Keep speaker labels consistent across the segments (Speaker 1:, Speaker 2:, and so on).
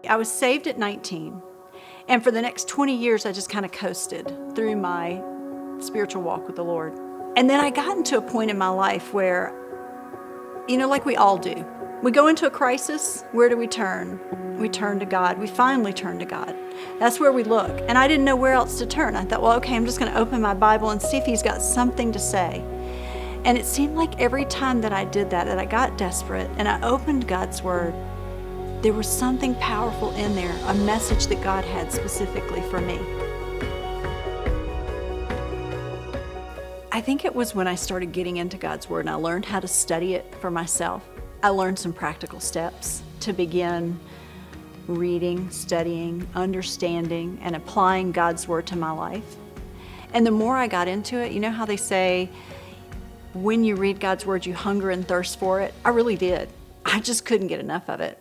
Speaker 1: I was saved at 19, and for the next 20 years, I just kind of coasted through my spiritual walk with the Lord. And then I got into a point in my life where, like we all do, we go into a crisis. Where do we turn? We turn to God. We finally turn to God. That's where we look. And I didn't know where else to turn. I thought, well, okay, I'm just going to open my Bible and see if He's got something to say. And it seemed like every time that I did that I got desperate and I opened God's Word, there was something powerful in there, a message that God had specifically for me. I think it was when I started getting into God's Word and I learned how to study it for myself. I learned some practical steps to begin reading, studying, understanding, and applying God's Word to my life. And the more I got into it, you know how they say, when you read God's Word, you hunger and thirst for it? I really did. I just couldn't get enough of it.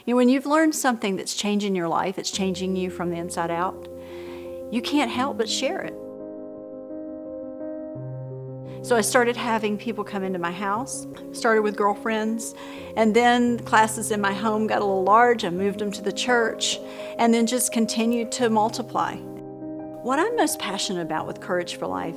Speaker 1: When you've learned something that's changing your life, it's changing you from the inside out, you can't help but share it. So I started having people come into my house, started with girlfriends, and then classes in my home got a little large. I moved them to the church, and then just continued to multiply. What I'm most passionate about with Courage for Life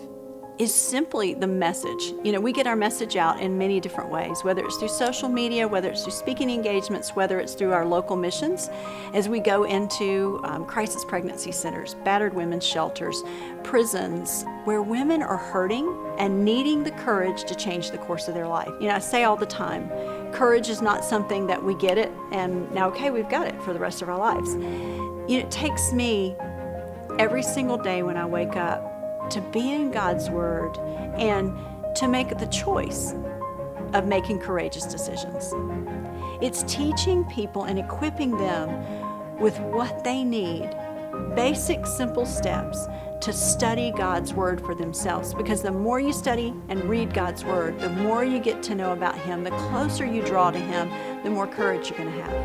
Speaker 1: is simply the message. We get our message out in many different ways, whether it's through social media, whether it's through speaking engagements, whether it's through our local missions, as we go into crisis pregnancy centers, battered women's shelters, prisons, where women are hurting and needing the courage to change the course of their life. I say all the time, courage is not something that we get it and now, okay, we've got it for the rest of our lives. It takes me every single day when I wake up to be in God's Word and to make the choice of making courageous decisions. It's teaching people and equipping them with what they need, basic, simple steps to study God's Word for themselves. Because the more you study and read God's Word, the more you get to know about Him, the closer you draw to Him, the more courage you're going to have.